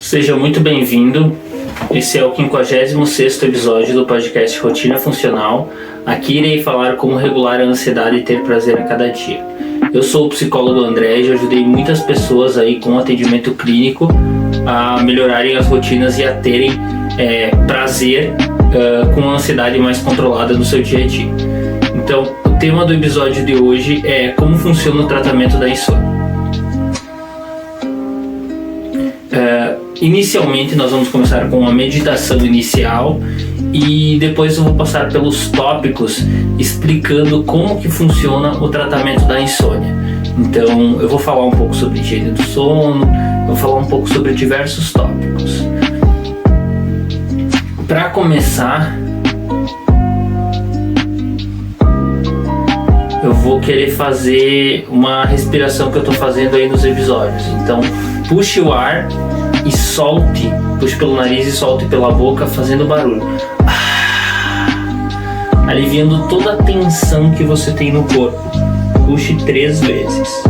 Seja muito bem-vindo. Esse é o 56º episódio do podcast Rotina Funcional. Aqui irei falar como regular a ansiedade e ter prazer a cada dia. Eu sou o psicólogo André e já ajudei muitas pessoas aí com atendimento clínico a melhorarem as rotinas e a terem prazer com a ansiedade mais controlada no seu dia a dia. Então, o tema do episódio de hoje é como funciona o tratamento da insônia. Inicialmente nós vamos começar com uma meditação inicial e depois eu vou passar pelos tópicos explicando como que funciona o tratamento da insônia. Então eu vou falar um pouco sobre higiene do sono, vou falar um pouco sobre diversos tópicos. Para começar, eu vou querer fazer uma respiração que eu estou fazendo aí nos episódios. Então puxe o ar e solte, puxe pelo nariz e solte pela boca fazendo barulho, aliviando toda a tensão que você tem no corpo. Puxe 3 vezes.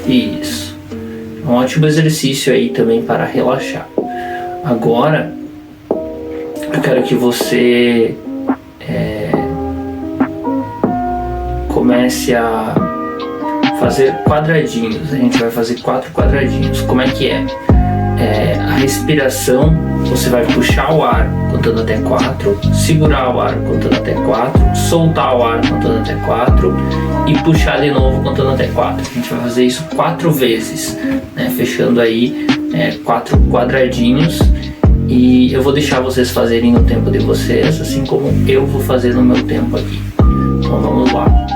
Isso. Um ótimo exercício aí também para relaxar. Agora eu quero que você comece a fazer quadradinhos. A gente vai fazer 4 quadradinhos. Como é que é? A respiração, você vai puxar o ar contando até 4, segurar o ar contando até 4, soltar o ar contando até 4 e puxar de novo contando até 4. A gente vai fazer isso 4 vezes, né? Fechando aí 4 quadradinhos, e eu vou deixar vocês fazerem no tempo de vocês, assim como eu vou fazer no meu tempo aqui. Então vamos lá.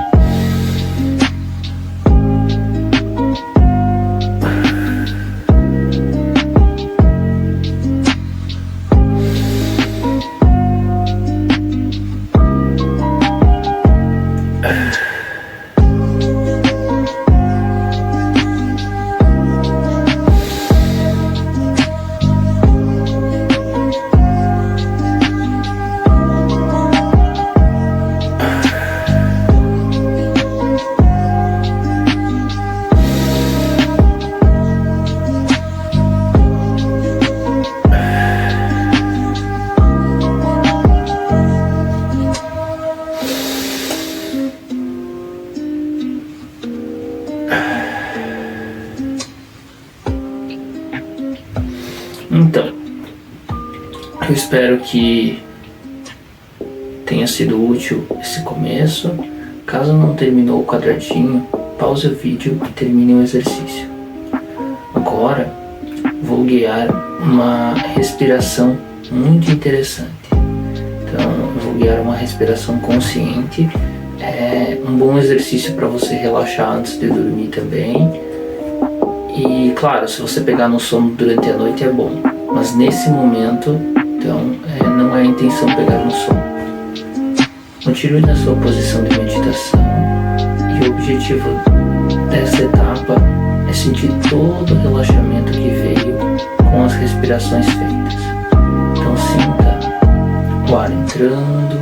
Então, eu espero que tenha sido útil esse começo. Caso não terminou o quadradinho, pause o vídeo e termine o exercício. Agora, vou guiar uma respiração muito interessante. Então, eu vou guiar uma respiração consciente. É um bom exercício para você relaxar antes de dormir também. E claro, se você pegar no sono durante a noite é bom, mas nesse momento, então, não é a intenção pegar no sono. Continue na sua posição de meditação, e o objetivo dessa etapa é sentir todo o relaxamento que veio com as respirações feitas. Então sinta o ar entrando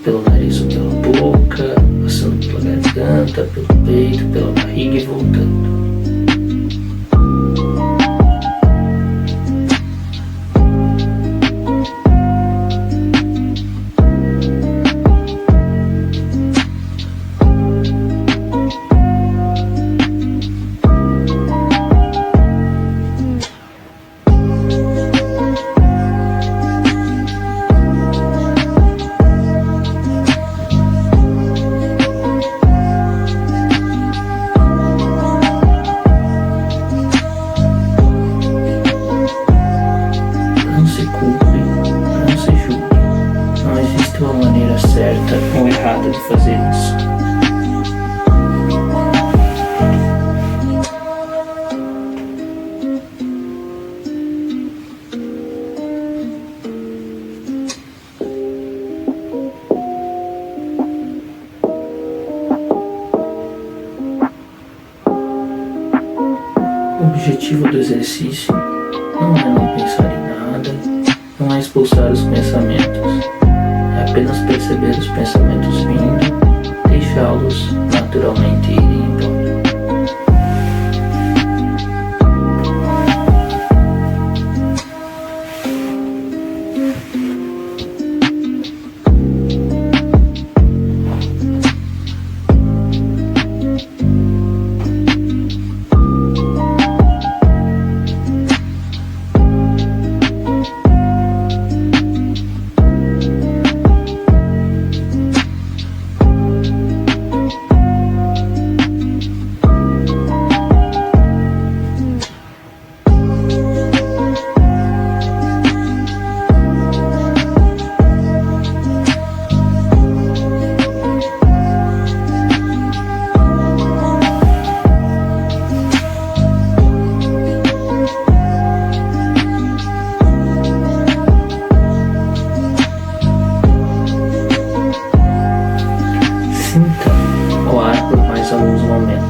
pelo nariz ou pela boca, passando pela garganta, pelo peito, pela barriga e voltando. O objetivo do exercício não é não pensar em nada, não é expulsar os pensamentos, é apenas perceber os pensamentos vindo, deixá-los naturalmente irem embora. Sinta o ar por mais alguns momentos.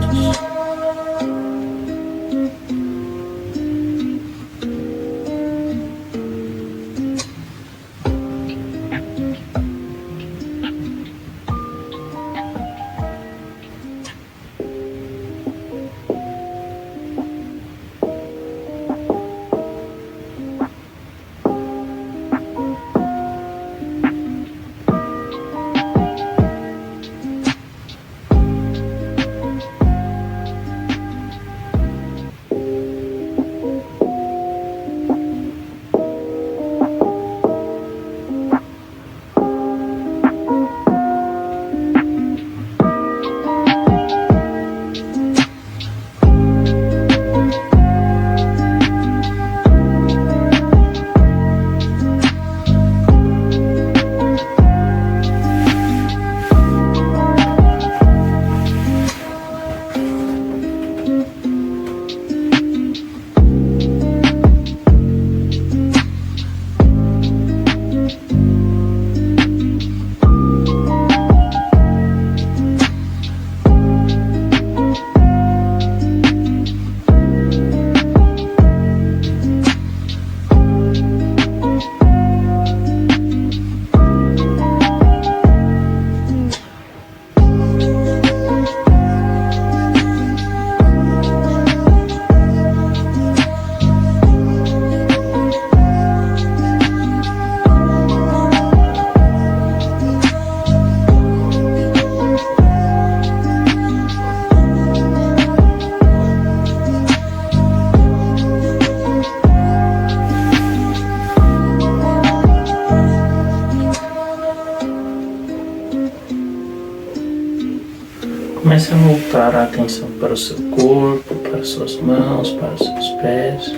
Comece a voltar a atenção para o seu corpo, para suas mãos, para os seus pés.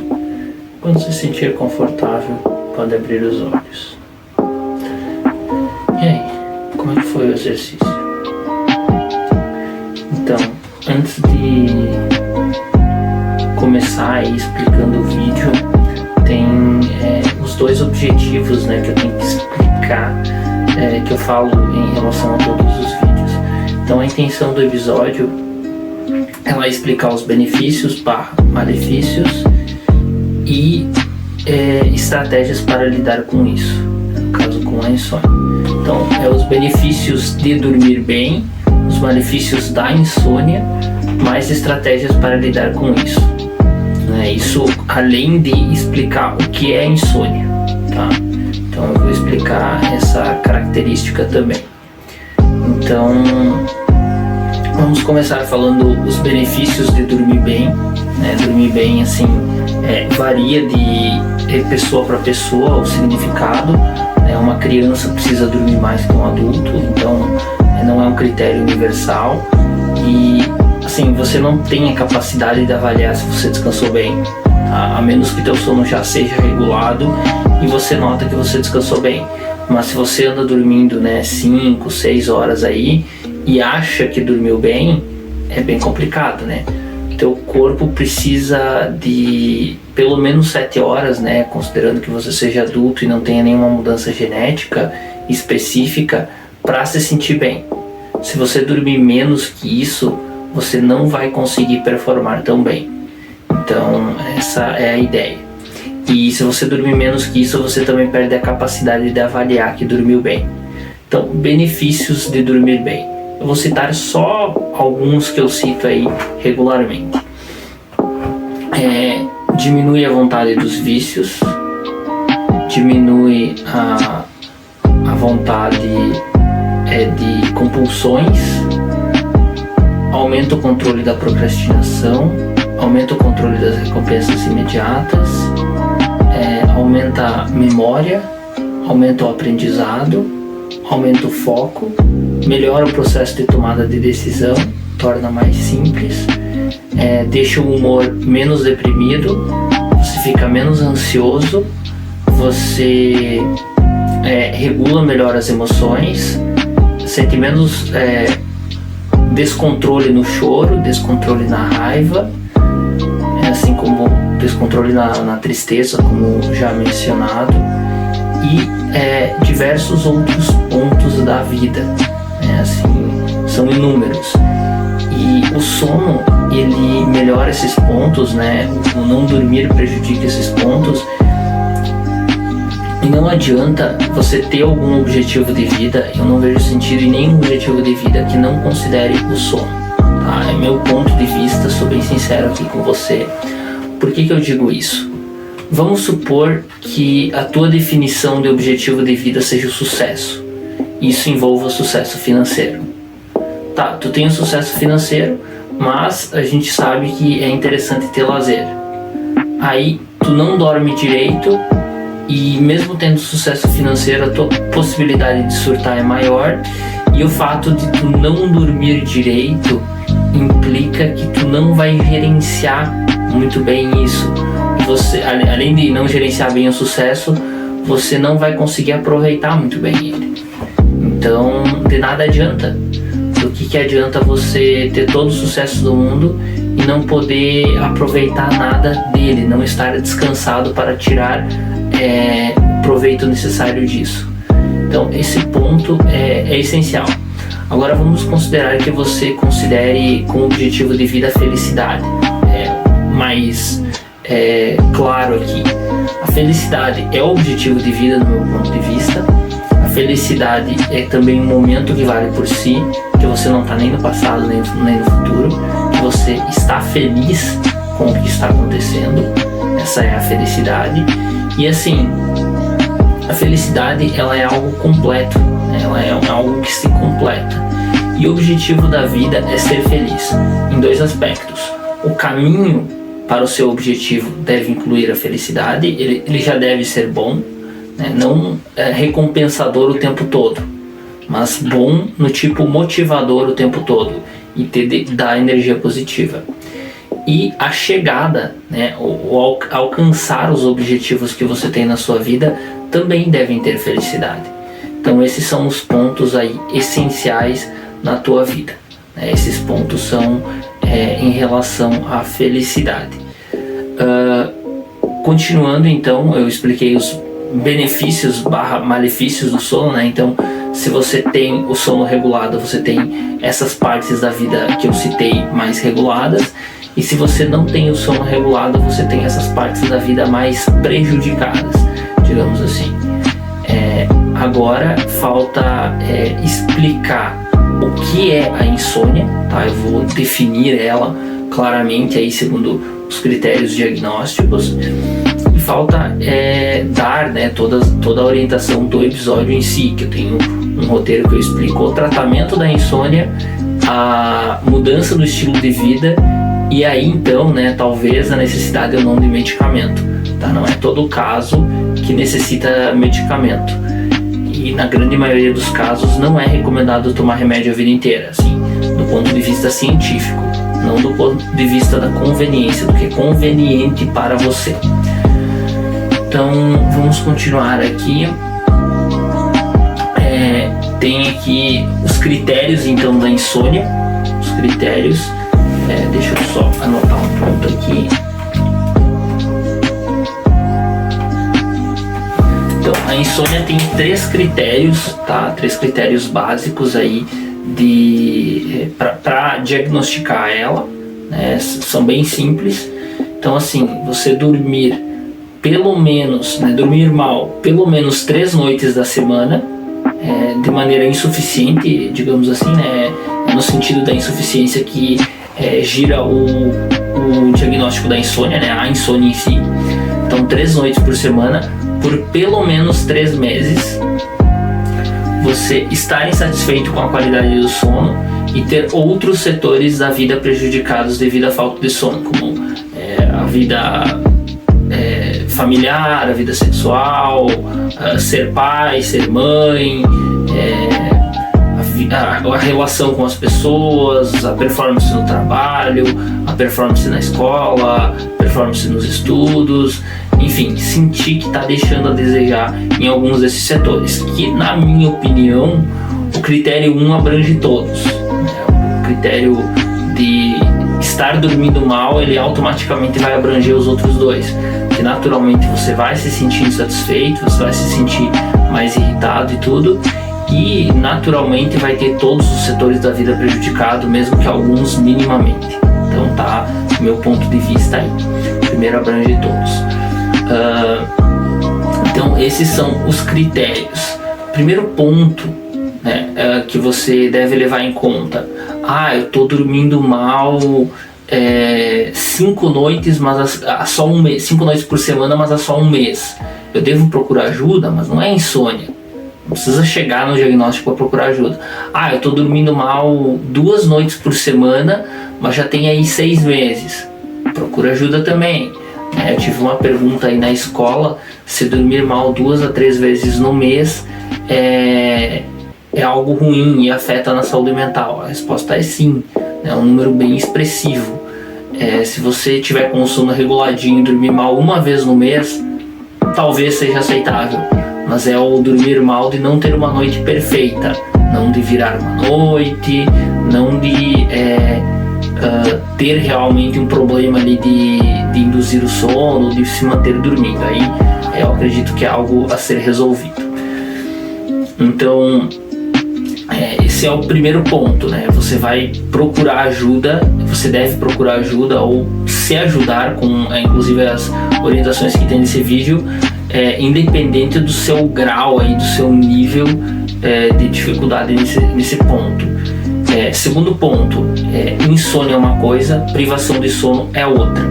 Quando se sentir confortável, pode abrir os olhos. E aí, como é que foi o exercício? Então, antes de começar aí explicando o vídeo, tem os dois objetivos, né, que eu tenho que explicar, que eu falo em relação a todos os vídeos. Então a intenção do episódio é explicar os benefícios / malefícios e estratégias para lidar com isso, no caso com a insônia. Então os benefícios de dormir bem, os malefícios da insônia, mais estratégias para lidar com isso. Isso além de explicar o que é insônia, tá? Então eu vou explicar essa característica também. Então, vamos começar falando os benefícios de dormir bem. Dormir bem, assim, varia de pessoa para pessoa o significado. Uma criança precisa dormir mais que um adulto, então não é um critério universal. E, assim, você não tem a capacidade de avaliar se você descansou bem, tá? A menos que teu sono já seja regulado e você nota que você descansou bem. Mas se você anda dormindo 5, 6 horas aí e acha que dormiu bem, é bem complicado, né? Teu corpo precisa de pelo menos 7 horas, considerando que você seja adulto e não tenha nenhuma mudança genética específica, para se sentir bem. Se você dormir menos que isso, você não vai conseguir performar tão bem. Então essa é a ideia. E se você dormir menos que isso, você também perde a capacidade de avaliar que dormiu bem. Então, benefícios de dormir bem. Eu vou citar só alguns que eu cito aí regularmente. Diminui a vontade dos vícios, diminui a vontade de compulsões, aumenta o controle da procrastinação, aumenta o controle das recompensas imediatas, aumenta a memória, aumenta o aprendizado, aumenta o foco, melhora o processo de tomada de decisão, torna mais simples, deixa o humor menos deprimido, você fica menos ansioso, você regula melhor as emoções, sente menos descontrole no choro, descontrole na raiva, assim como descontrole na tristeza, como já mencionado, e diversos outros pontos da vida, assim, são inúmeros. E o sono, ele melhora esses pontos, o não dormir prejudica esses pontos. E não adianta você ter algum objetivo de vida, eu não vejo sentido em nenhum objetivo de vida que não considere o sono, tá? É meu ponto de vista, sou bem sincero aqui com você. Por que eu digo isso? Vamos supor que a tua definição de objetivo de vida seja o sucesso. Isso envolva o sucesso financeiro. Tá, tu tem o sucesso financeiro, mas a gente sabe que é interessante ter lazer. Aí tu não dorme direito, e mesmo tendo sucesso financeiro, a tua possibilidade de surtar é maior, e o fato de tu não dormir direito implica que tu não vai gerenciar muito bem isso. Você, além de não gerenciar bem o sucesso, você não vai conseguir aproveitar muito bem ele. Então, de nada adianta. Do que adianta você ter todo o sucesso do mundo e não poder aproveitar nada dele, não estar descansado para tirar o proveito necessário disso. Então esse ponto é essencial. Agora vamos considerar que você considere como objetivo de vida a felicidade. Mais claro aqui, a felicidade é o objetivo de vida do meu ponto de vista. A felicidade é também um momento que vale por si, que você não está nem no passado nem no futuro, que você está feliz com o que está acontecendo. Essa é a felicidade. E assim, a felicidade ela é algo completo, ela é algo que se completa. E o objetivo da vida é ser feliz em dois aspectos. O caminho para o seu objetivo deve incluir a felicidade, ele já deve ser bom, não recompensador o tempo todo, mas bom no tipo motivador o tempo todo e dar energia positiva. E a chegada, o alcançar os objetivos que você tem na sua vida também devem ter felicidade. Então esses são os pontos aí essenciais na tua vida. Esses pontos são em relação à felicidade. Continuando então, eu expliquei os benefícios / malefícios do sono, Então se você tem o sono regulado, você tem essas partes da vida que eu citei mais reguladas. E se você não tem o sono regulado, você tem essas partes da vida mais prejudicadas, digamos assim. Agora falta explicar o que é a insônia, tá? Eu vou definir ela claramente aí segundo os critérios diagnósticos. E falta dar toda a orientação do episódio em si, que eu tenho um roteiro que eu explico o tratamento da insônia, a mudança do estilo de vida. E aí então, talvez a necessidade ou não de medicamento, tá? Não é todo caso que necessita medicamento. E na grande maioria dos casos não é recomendado tomar remédio a vida inteira, assim, do ponto de vista científico, não do ponto de vista da conveniência, do que é conveniente para você. Então vamos continuar aqui. Tem aqui os critérios então da insônia, os critérios. Deixa eu só anotar um ponto aqui. Então, a insônia tem 3 critérios, tá? 3 critérios básicos aí para diagnosticar ela, São bem simples Então assim, você dormir pelo menos, né, dormir mal, pelo menos 3 noites da semana, de maneira insuficiente, digamos assim, né, no sentido da insuficiência que gira o diagnóstico da insônia, né, a insônia em si. Então 3 noites por semana, por pelo menos 3 meses, você estar insatisfeito com a qualidade do sono e ter outros setores da vida prejudicados devido à falta de sono, como a vida familiar, a vida sexual, ser pai, ser mãe, a relação com as pessoas, a performance no trabalho, a performance na escola, a performance nos estudos, enfim, sentir que está deixando a desejar em alguns desses setores, que na minha opinião o critério 1 abrange todos, né? O critério de estar dormindo mal, ele automaticamente vai abranger os outros dois, que naturalmente você vai se sentir insatisfeito, você vai se sentir mais irritado e tudo, e naturalmente vai ter todos os setores da vida prejudicados, mesmo que alguns minimamente. Então tá, meu ponto de vista aí, primeiro abrange todos. Então esses são os critérios. Primeiro ponto, né, que você deve levar em conta: eu tô dormindo mal 5 noites, mas há só um mês, 5 noites por semana, mas há só um mês. Eu devo procurar ajuda, mas não é insônia. Não precisa chegar no diagnóstico para procurar ajuda. Eu tô dormindo mal 2 noites por semana, mas já tem aí 6 meses. Procura ajuda também. Eu tive uma pergunta aí na escola: se dormir mal 2 a 3 vezes no mês é algo ruim e afeta na saúde mental? A resposta é sim, é um número bem expressivo. Se você tiver com o sono reguladinho e dormir mal 1 vez no mês, talvez seja aceitável, mas é o dormir mal de não ter uma noite perfeita, não de virar uma noite, não de ter realmente um problema ali de induzir o sono, de se manter dormindo. Aí eu acredito que é algo a ser resolvido. Então esse é o primeiro ponto, né? Você vai procurar ajuda, você deve procurar ajuda ou se ajudar com inclusive as orientações que tem nesse vídeo, independente do seu grau aí, do seu nível de dificuldade nesse ponto. Segundo ponto, insônia é uma coisa, privação de sono é outra.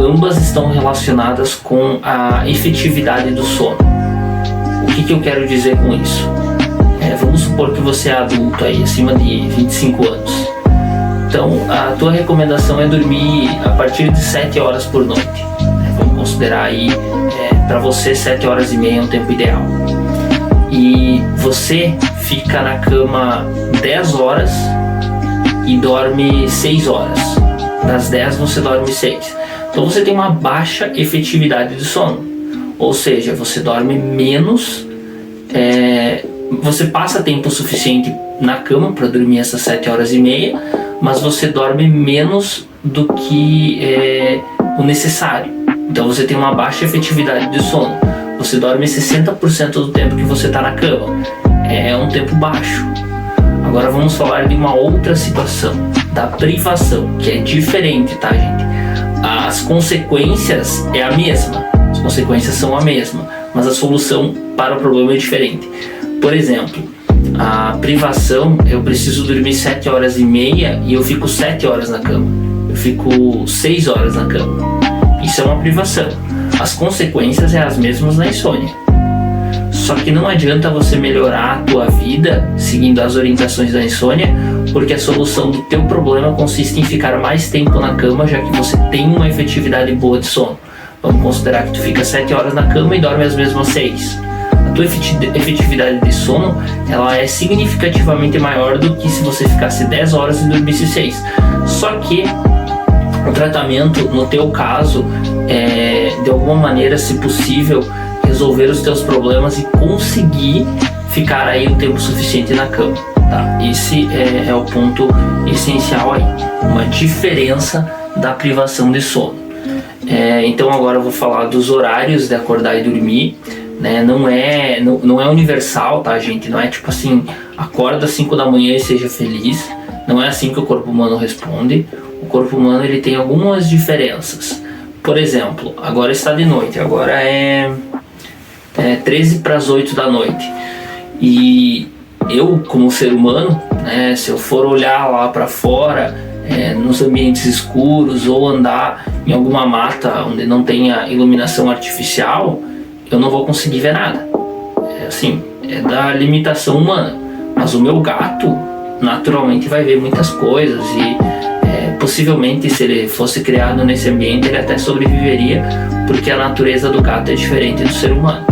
Ambas estão relacionadas com a efetividade do sono. O que eu quero dizer com isso? Vamos supor que você é adulto aí, acima de 25 anos. Então a tua recomendação é dormir a partir de 7 horas por noite. Vamos considerar aí, para você 7 horas e meia é um tempo ideal. E você fica na cama 10 horas e dorme 6 horas. Das 10 você dorme 6. Então você tem uma baixa efetividade de sono. Ou seja, você dorme menos, você passa tempo suficiente na cama para dormir essas 7 horas e meia, mas você dorme menos do que o necessário. Então você tem uma baixa efetividade de sono. Você dorme 60% do tempo que você está na cama. É um tempo baixo. Agora vamos falar de uma outra situação, da privação, que é diferente, tá, gente? As consequências é a mesma. As consequências são a mesma, mas a solução para o problema é diferente. Por exemplo, a privação, eu preciso dormir 7 horas e meia e eu fico 7 horas na cama. Eu fico 6 horas na cama. Isso é uma privação. As consequências é as mesmas na insônia. Só que não adianta você melhorar a tua vida seguindo as orientações da insônia, porque a solução do teu problema consiste em ficar mais tempo na cama, já que você tem uma efetividade boa de sono. Vamos considerar que tu fica 7 horas na cama e dorme as mesmas 6. A tua efetividade de sono, ela é significativamente maior do que se você ficasse 10 horas e dormisse 6. Só que o tratamento, no teu caso, de alguma maneira, se possível, resolver os teus problemas e conseguir ficar aí um tempo suficiente na cama, tá? Esse é o ponto essencial aí, uma diferença da privação de sono. Então agora eu vou falar dos horários de acordar e dormir, né? Não é universal, tá, gente? Não é tipo assim, acorda às 5 da manhã e seja feliz. Não é assim que o corpo humano responde. O corpo humano ele tem algumas diferenças. por exemplo, agora está de noite, agora é 13 para as 8 da noite. E eu, como ser humano, né, se eu for olhar lá para fora, nos ambientes escuros, ou andar em alguma mata onde não tenha iluminação artificial, eu não vou conseguir ver nada. É da limitação humana. Mas o meu gato naturalmente vai ver muitas coisas e possivelmente, se ele fosse criado nesse ambiente, ele até sobreviveria, porque a natureza do gato é diferente do ser humano.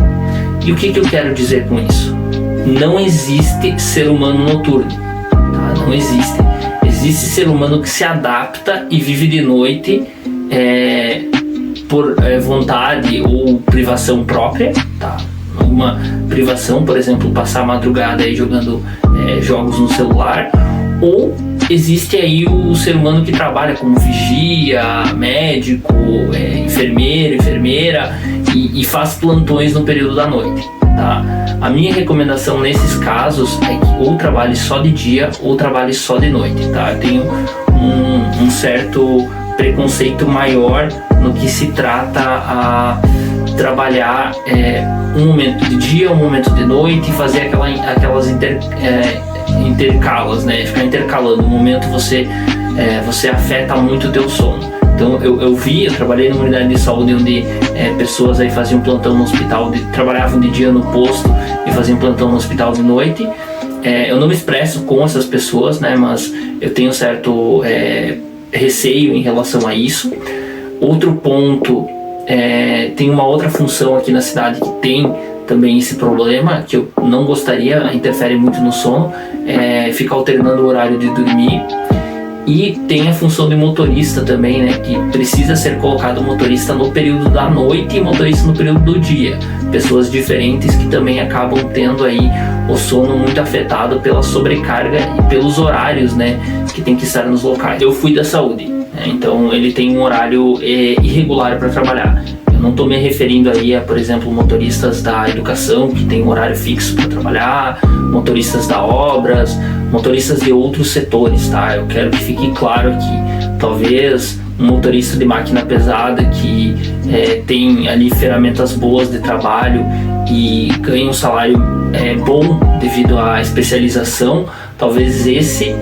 E o que eu quero dizer com isso? Não existe ser humano noturno, tá? Não existe. Existe ser humano que se adapta e vive de noite por vontade ou privação própria, tá? Uma privação, por exemplo, passar a madrugada aí jogando jogos no celular, ou existe aí o ser humano que trabalha como vigia, médico, enfermeiro, enfermeira e faz plantões no período da noite, tá? A minha recomendação nesses casos é que ou trabalhe só de dia ou trabalhe só de noite, tá? Eu tenho um certo preconceito maior no que se trata a trabalhar um momento de dia, um momento de noite, e fazer aquelas intercalas, né? Ficar intercalando. No momento você afeta muito o teu sono. Então eu trabalhei numa unidade de saúde onde pessoas aí faziam plantão no hospital, trabalhavam de dia no posto e faziam plantão no hospital de noite. Eu não me expresso com essas pessoas, né? Mas eu tenho certo receio em relação a isso. Outro ponto, tem uma outra função aqui na cidade que tem também esse problema, que eu não gostaria, interfere muito no sono, fica alternando o horário de dormir. E tem a função de motorista também, né, que precisa ser colocado motorista no período da noite e motorista no período do dia. Pessoas diferentes que também acabam tendo aí o sono muito afetado pela sobrecarga e pelos horários, né, que tem que estar nos locais. Eu fui da saúde, né, então ele tem um horário irregular para trabalhar. Eu não estou me referindo aí a, por exemplo, motoristas da educação que tem um horário fixo para trabalhar, motoristas da obras, motoristas de outros setores, tá? Eu quero que fique claro aqui. Talvez um motorista de máquina pesada que tem ali ferramentas boas de trabalho e ganha um salário bom devido à especialização, talvez esse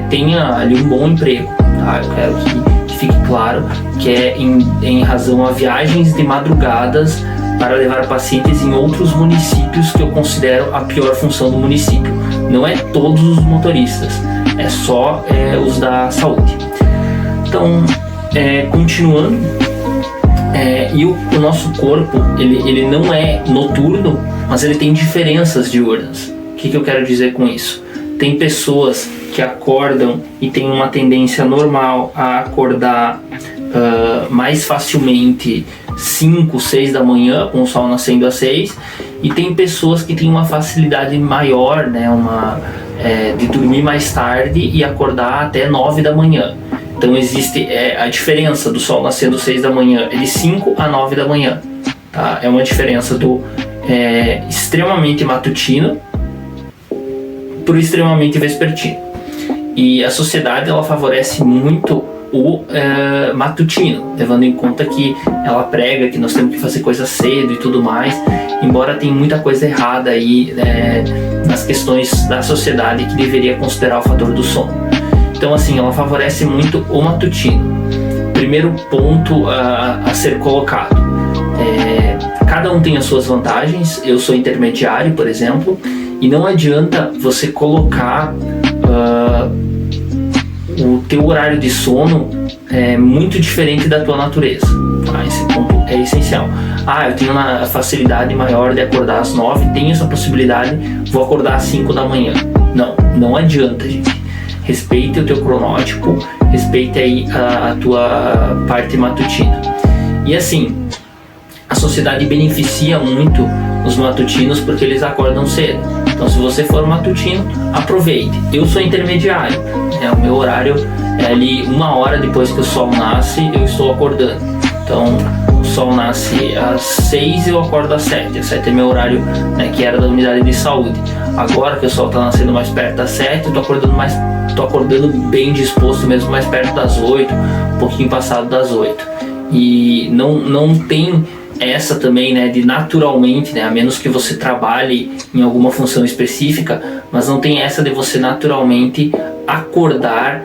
tenha ali um bom emprego, tá? Eu quero que fique claro que é em razão a viagens de madrugadas para levar pacientes em outros municípios que eu considero a pior função do município. Não é todos os motoristas, é só os da saúde. Então, continuando, e o nosso corpo, ele não é noturno, mas ele tem diferenças diurnas. O que eu quero dizer com isso? Tem pessoas que acordam e têm uma tendência normal a acordar mais facilmente 5, 6 da manhã, com o sol nascendo às 6, e tem pessoas que têm uma facilidade maior, né, de dormir mais tarde e acordar até 9 da manhã. Então existe a diferença do sol nascendo às 6 da manhã, de 5 a 9 da manhã, tá? É uma diferença do extremamente matutino para o extremamente vespertino. E a sociedade, ela favorece muito o matutino, levando em conta que ela prega que nós temos que fazer coisa cedo e tudo mais, embora tenha muita coisa errada aí nas questões da sociedade que deveria considerar o fator do sono. Então assim, ela favorece muito o matutino. Primeiro ponto a ser colocado, cada um tem as suas vantagens. Eu sou intermediário, por exemplo, e não adianta você colocar o teu horário de sono muito diferente da tua natureza, tá? Esse ponto é essencial. Eu tenho uma facilidade maior de acordar às 9, tenho essa possibilidade, vou acordar às 5 da manhã. Não adianta, gente. Respeite o teu cronótipo, respeite aí a tua parte matutina. E assim, a sociedade beneficia muito os matutinos porque eles acordam cedo. Então se você for matutino, aproveite. Eu sou intermediário, o meu horário é ali 1 hora depois que o sol nasce, eu estou acordando. Então o sol nasce às 6 e eu acordo às 7. Às 7 é meu horário, né, que era da unidade de saúde. Agora que o sol está nascendo mais perto das 7, eu tô acordando bem disposto mesmo, mais perto das 8, um pouquinho passado das 8. E não tem essa também, né, de naturalmente, né, a menos que você trabalhe em alguma função específica, mas não tem essa de você naturalmente acordar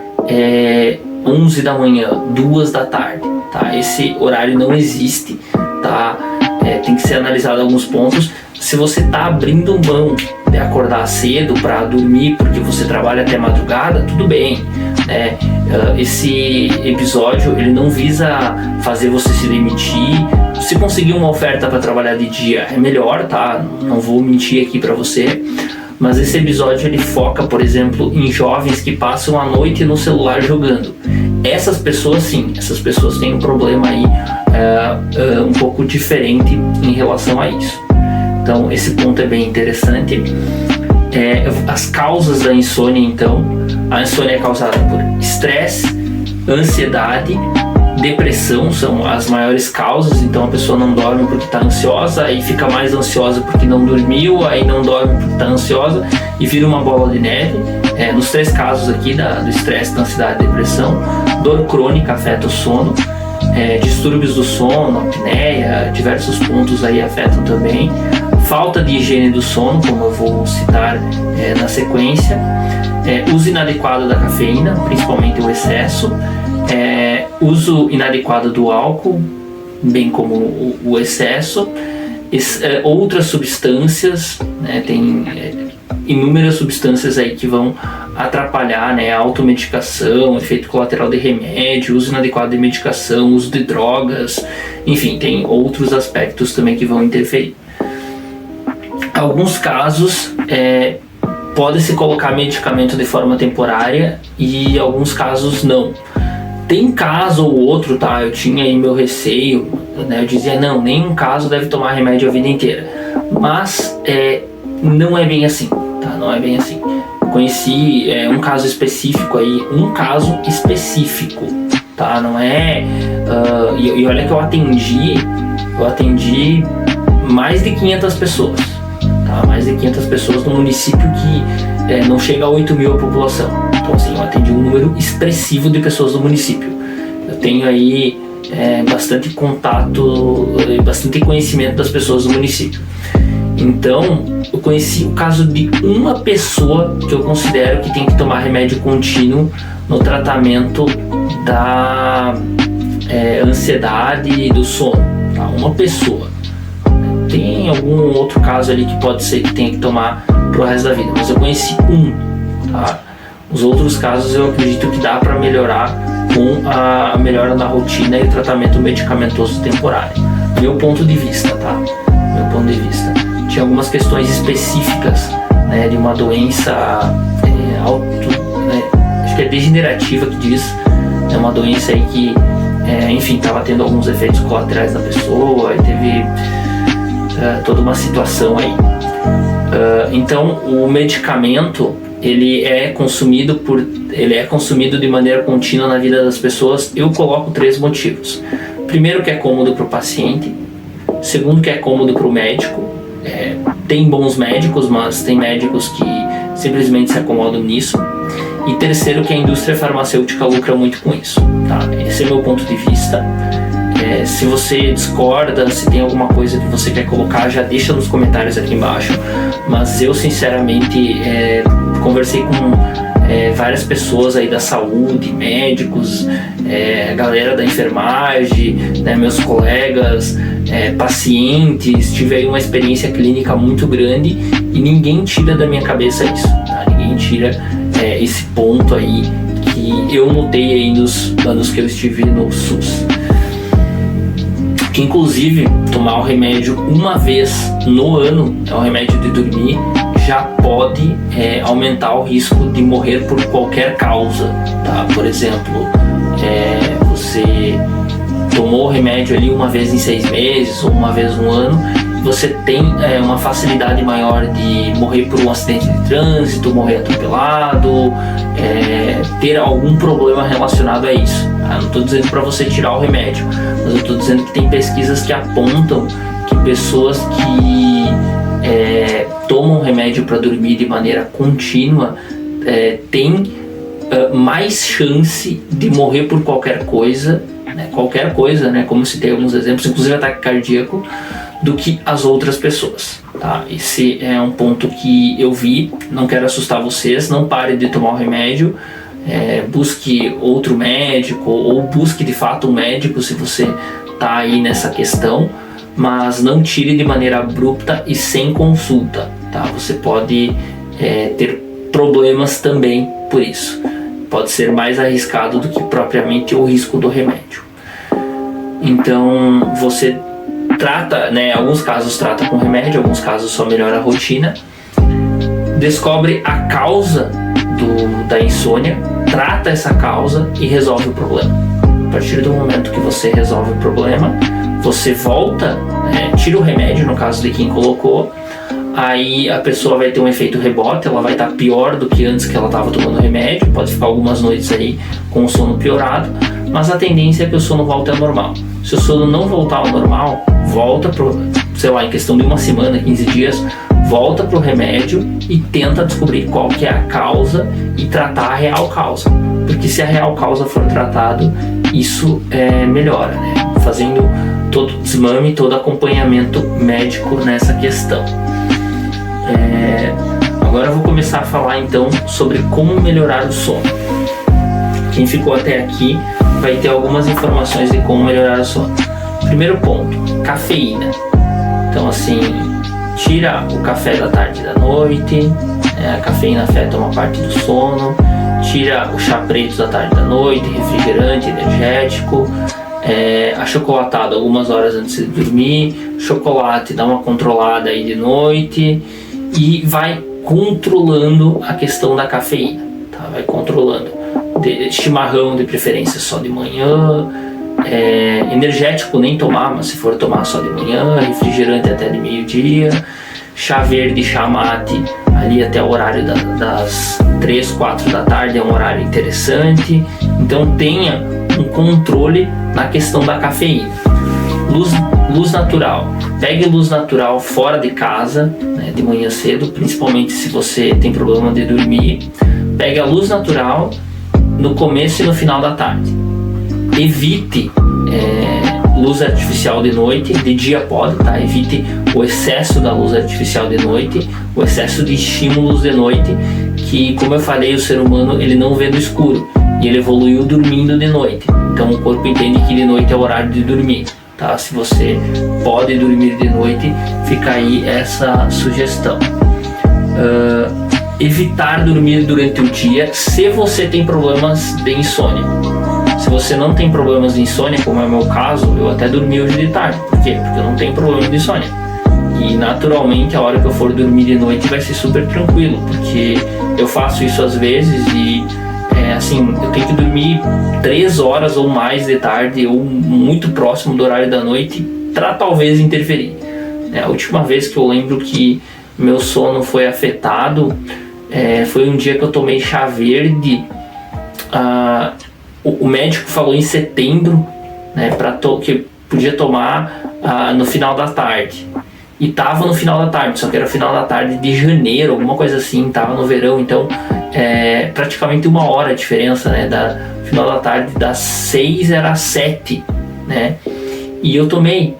11 da manhã, 2 da tarde, tá? Esse horário não existe, tá? Tem que ser analisado alguns pontos. Se você está abrindo mão de acordar cedo para dormir porque você trabalha até madrugada, tudo bem, né? Esse episódio ele não visa fazer você se demitir. Se conseguir uma oferta para trabalhar de dia é melhor, tá? Não vou mentir aqui para você. Mas esse episódio ele foca, por exemplo, em jovens que passam a noite no celular jogando. Essas pessoas sim, essas pessoas têm um problema aí um pouco diferente em relação a isso. Então esse ponto é bem interessante. As causas da insônia, então, a insônia é causada por estresse, ansiedade, depressão são as maiores causas. Então a pessoa não dorme porque está ansiosa, aí fica mais ansiosa porque não dormiu, aí não dorme porque está ansiosa e vira uma bola de neve. Nos 3 casos aqui do estresse, da ansiedade e depressão, dor crônica afeta o sono, distúrbios do sono, apneia, diversos pontos aí afetam também. Falta de higiene do sono, como eu vou citar na sequência, uso inadequado da cafeína, principalmente o excesso, uso inadequado do álcool, bem como o excesso, outras substâncias, né, tem inúmeras substâncias aí que vão atrapalhar, né, a automedicação, efeito colateral de remédio, uso inadequado de medicação, uso de drogas, enfim, tem outros aspectos também que vão interferir. Alguns casos pode-se colocar medicamento de forma temporária e alguns casos não. Tem caso ou outro, tá? Eu tinha aí meu receio, né? Eu dizia, não, nenhum caso deve tomar remédio a vida inteira. Mas não é bem assim, tá? Não é bem assim. Conheci um caso específico aí, tá? Não é... E olha que eu atendi mais de 500 pessoas, tá? Mais de 500 pessoas num município que não chega a 8 mil a população. Então assim, eu atendi um número expressivo de pessoas do município. Eu tenho aí bastante contato, bastante conhecimento das pessoas do município. Então, eu conheci o caso de uma pessoa que eu considero que tem que tomar remédio contínuo no tratamento da ansiedade e do sono, tá? Uma pessoa. Tem algum outro caso ali que pode ser que tenha que tomar pro resto da vida, mas eu conheci tá? Os outros casos eu acredito que dá para melhorar com a melhora na rotina e o tratamento medicamentoso temporário. Meu ponto de vista, tá? Meu ponto de vista. Tinha algumas questões específicas, né, de uma doença acho que é degenerativa que diz, é uma doença aí que, enfim, estava tendo alguns efeitos colaterais na pessoa e teve toda uma situação aí. Então o medicamento ele é consumido de maneira contínua na vida das pessoas. Eu coloco 3 motivos. Primeiro, que é cômodo para o paciente. Segundo, que é cômodo para o médico. Tem bons médicos, mas tem médicos que simplesmente se acomodam nisso. E terceiro, que a indústria farmacêutica lucra muito com isso, tá? Esse é meu ponto de vista. Se você discorda, se tem alguma coisa que você quer colocar, já deixa nos comentários aqui embaixo. Mas eu sinceramente conversei com várias pessoas aí da saúde, médicos, galera da enfermagem, né, meus colegas, pacientes. Tive aí uma experiência clínica muito grande e ninguém tira da minha cabeça isso, tá? Ninguém tira esse ponto aí que eu notei aí nos anos que eu estive no SUS. Que inclusive tomar o remédio uma vez no ano, é um remédio de dormir, já pode aumentar o risco de morrer por qualquer causa, tá? Por exemplo, você tomou o remédio ali uma vez em 6 meses ou uma vez no ano, você tem uma facilidade maior de morrer por um acidente de trânsito, morrer atropelado, ter algum problema relacionado a isso. Tá? Não estou dizendo para você tirar o remédio, mas eu estou dizendo que tem pesquisas que apontam que pessoas que tomam remédio para dormir de maneira contínua têm mais chance de morrer por qualquer coisa né, qualquer coisa, né, como citei alguns exemplos, inclusive ataque cardíaco, do que as outras pessoas, tá? Esse é um ponto que eu vi, não quero assustar vocês, não pare de tomar o remédio, busque outro médico ou busque de fato um médico se você tá aí nessa questão, mas não tire de maneira abrupta e sem consulta, tá? Você pode ter problemas também por isso, pode ser mais arriscado do que propriamente o risco do remédio. Então você trata, né, alguns casos trata com remédio, alguns casos só melhora a rotina, descobre a causa da insônia, trata essa causa e resolve o problema. A partir do momento que você resolve o problema, você volta, tira o remédio no caso de quem colocou, aí a pessoa vai ter um efeito rebote, ela vai estar pior do que antes que ela estava tomando remédio, pode ficar algumas noites aí com o sono piorado, mas a tendência é que o sono volte ao normal. Se o sono não voltar ao normal, volta em questão de uma semana, 15 dias, volta pro remédio e tenta descobrir qual que é a causa e tratar a real causa. Porque se a real causa for tratado, isso melhora, né? Fazendo todo o desmame, todo acompanhamento médico nessa questão. Agora eu vou começar a falar então sobre como melhorar o sono. Quem ficou até aqui vai ter algumas informações de como melhorar o sono. Primeiro ponto, cafeína. Então assim, tira o café da tarde e da noite, a cafeína afeta uma parte do sono, tira o chá preto da tarde e da noite, refrigerante, energético, achocolatado algumas horas antes de dormir, chocolate dá uma controlada aí de noite e vai controlando a questão da cafeína, tá? Vai controlando, chimarrão de preferência só de manhã, energético nem tomar, mas se for tomar só de manhã, refrigerante até de meio-dia, chá verde, chá mate ali até o horário das 3, 4 da tarde, é um horário interessante. Então tenha um controle na questão da cafeína. Luz natural, pegue luz natural fora de casa, né, de manhã cedo, principalmente se você tem problema de dormir. Pegue a luz natural no começo e no final da tarde. Evite luz artificial de noite, de dia pode, tá? Evite o excesso da luz artificial de noite, o excesso de estímulos de noite, que, como eu falei, o ser humano ele não vê no escuro e ele evoluiu dormindo de noite. Então o corpo entende que de noite é o horário de dormir, tá? Se você pode dormir de noite, fica aí essa sugestão. Evitar dormir durante o dia se você tem problemas de insônia. Se você não tem problemas de insônia, como é o meu caso, eu até dormi hoje de tarde. Por quê? Porque eu não tenho problema de insônia. E naturalmente a hora que eu for dormir de noite vai ser super tranquilo, porque eu faço isso às vezes e eu tenho que dormir 3 horas ou mais de tarde ou muito próximo do horário da noite para talvez interferir. A última vez que eu lembro que meu sono foi afetado foi um dia que eu tomei chá verde. O médico falou em setembro, né, que podia tomar no final da tarde. E tava no final da tarde, só que era final da tarde de janeiro, alguma coisa assim, tava no verão, então praticamente 1 hora a diferença, né, da final da tarde, das 6 era às 7, né, e eu tomei,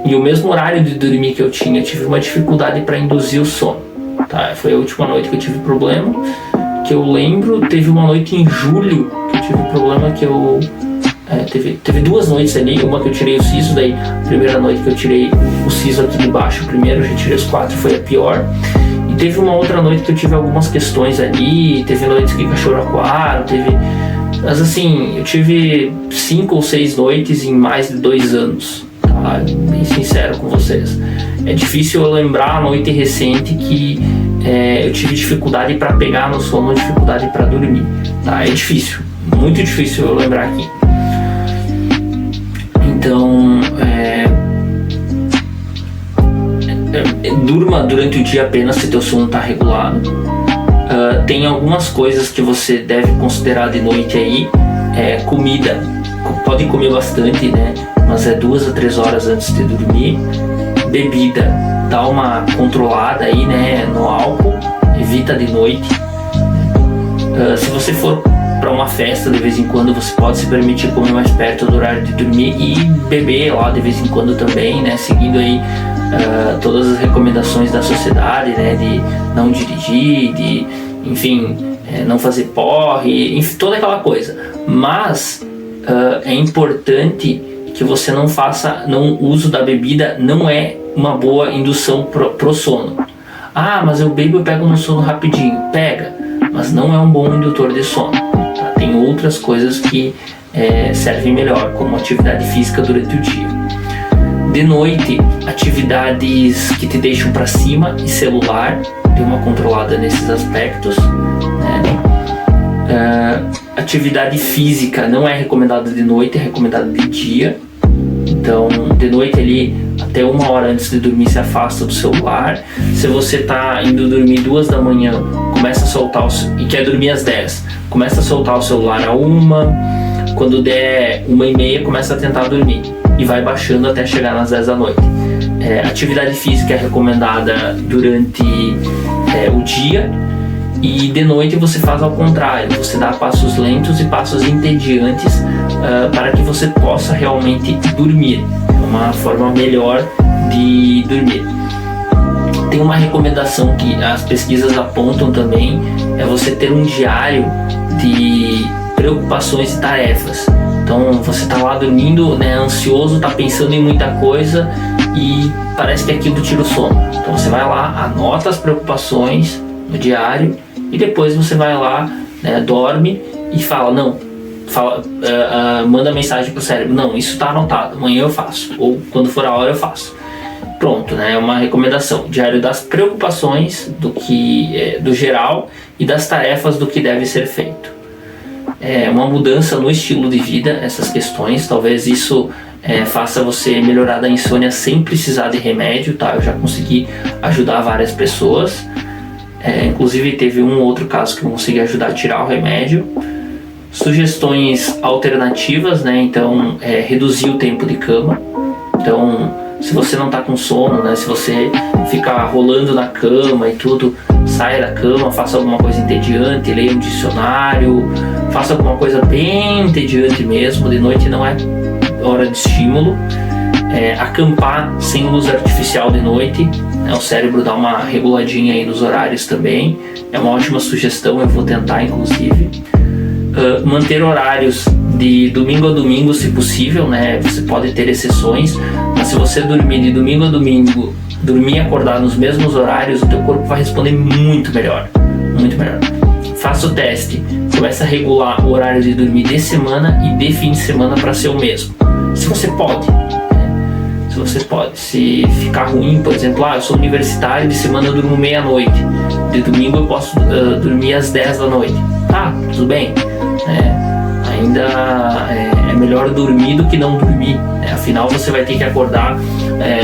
e o mesmo horário de dormir que eu tinha, tive uma dificuldade para induzir o sono, tá, foi a última noite que eu tive problema, que eu lembro, teve uma noite em julho que eu tive problema que eu... teve 2 noites ali, uma que eu tirei o siso, daí a primeira noite que eu tirei o siso aqui de baixo, primeiro eu já tirei os 4, foi a pior. E teve uma outra noite que eu tive algumas questões ali, teve noites que cachorro aquário, mas assim, eu tive 5 ou 6 noites em mais de 2 anos, tá? Bem sincero com vocês. É difícil eu lembrar a noite recente que eu tive dificuldade para pegar no sono, dificuldade para dormir, tá? É difícil, muito difícil eu lembrar aqui. Então, durma durante o dia apenas se teu sono está regulado. Tem algumas coisas que você deve considerar de noite aí. Comida, pode comer bastante, né? Mas 2 a 3 horas antes de dormir. Bebida, dá uma controlada aí, né? No álcool, evita de noite. Se você for para uma festa de vez em quando, você pode se permitir comer mais perto do horário de dormir e beber lá de vez em quando também, né? Seguindo aí todas as recomendações da sociedade, né? De não dirigir, de, enfim, não fazer porre, enfim, toda aquela coisa. Mas é importante que você não uso da bebida não é uma boa indução pro sono. Ah, mas eu bebo e pego no sono rapidinho. Pega, mas não é um bom indutor de sono. Tá? Tem outras coisas que servem melhor, como atividade física durante o dia. De noite, atividades que te deixam para cima e celular, dê uma controlada nesses aspectos, né? Atividade física não é recomendada de noite, é recomendada de dia. Então, de noite ali, até 1 hora antes de dormir, se afasta do celular. Se você tá indo dormir 2 da manhã, começa a soltar e quer dormir às 10, começa a soltar o celular a 1. Quando der 1h30, começa a tentar dormir e vai baixando até chegar nas 10 da noite. Atividade física é recomendada durante o dia, e de noite você faz ao contrário, você dá passos lentos e passos entediantes para que você possa realmente dormir. É uma forma melhor de dormir. Tem uma recomendação que as pesquisas apontam também, é você ter um diário de preocupações e tarefas. Então você está lá dormindo, né, ansioso, está pensando em muita coisa e parece que aquilo tira o sono. Então você vai lá, anota as preocupações no diário e depois você vai lá, né, dorme e manda mensagem pro cérebro: não, isso está anotado, amanhã eu faço, ou quando for a hora eu faço. Pronto, né? É uma recomendação: diário das preocupações, do geral, e das tarefas do que deve ser feito. Uma mudança no estilo de vida, essas questões, talvez isso faça você melhorar da insônia sem precisar de remédio, tá? Eu já consegui ajudar várias pessoas, inclusive teve um outro caso que eu consegui ajudar a tirar o remédio. Sugestões alternativas, né? Então, reduzir o tempo de cama. Então, se você não está com sono, né? Se você ficar rolando na cama e tudo, saia da cama, faça alguma coisa entediante, leia um dicionário, faça alguma coisa bem entediante mesmo. De noite não é hora de estímulo. Acampar sem luz artificial de noite, né? O cérebro dá uma reguladinha aí nos horários também. É uma ótima sugestão, eu vou tentar inclusive. Manter horários de domingo a domingo, se possível, né? Você pode ter exceções, mas se você dormir de domingo a domingo, dormir e acordar nos mesmos horários, o teu corpo vai responder muito melhor, muito melhor. Faça o teste, começa a regular o horário de dormir de semana e de fim de semana para ser o mesmo. Se você pode, né? Se você pode. Se ficar ruim, por exemplo, eu sou universitário, de semana eu durmo meia-noite, de domingo eu posso dormir às 10 da noite. Tá, tudo bem. Ainda é melhor dormir do que não dormir, né? Afinal você vai ter que acordar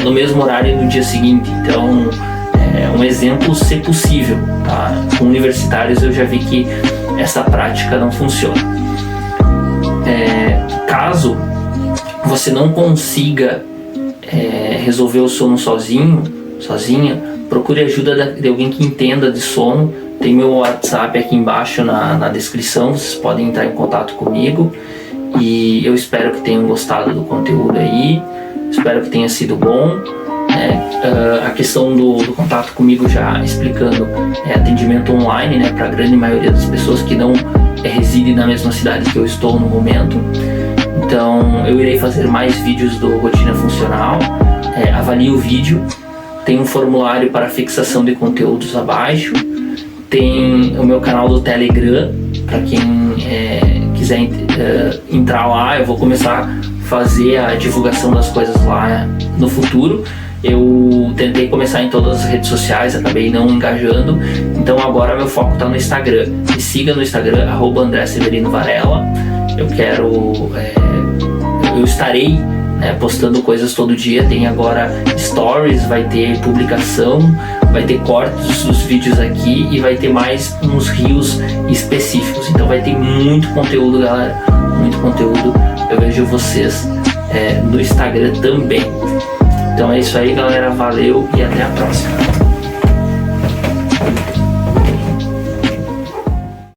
no mesmo horário no dia seguinte. Então um exemplo, se possível, tá? Com universitários eu já vi que essa prática não funciona. Caso você não consiga resolver o sono sozinha, procure ajuda de alguém que entenda de sono. Tem meu WhatsApp aqui embaixo na descrição, vocês podem entrar em contato comigo. E eu espero que tenham gostado do conteúdo aí, espero que tenha sido bom. A questão do contato comigo, já explicando, atendimento online, né, para a grande maioria das pessoas que não residem na mesma cidade que eu estou no momento. Então eu irei fazer mais vídeos do Rotina Funcional. Avalie o vídeo, tem um formulário para fixação de conteúdos abaixo. Tem o meu canal do Telegram, para quem quiser entrar lá. Eu vou começar a fazer a divulgação das coisas lá no futuro. Eu tentei começar em todas as redes sociais, acabei não engajando, então agora meu foco está no Instagram. Me siga no Instagram, @AndréSeverinoVarela. Eu estarei, né, postando coisas todo dia. Tem agora stories, vai ter publicação, vai ter cortes dos vídeos aqui e vai ter mais uns reels específicos. Então vai ter muito conteúdo, galera, muito conteúdo. Eu vejo vocês no Instagram também. Então é isso aí, galera, valeu e até a próxima.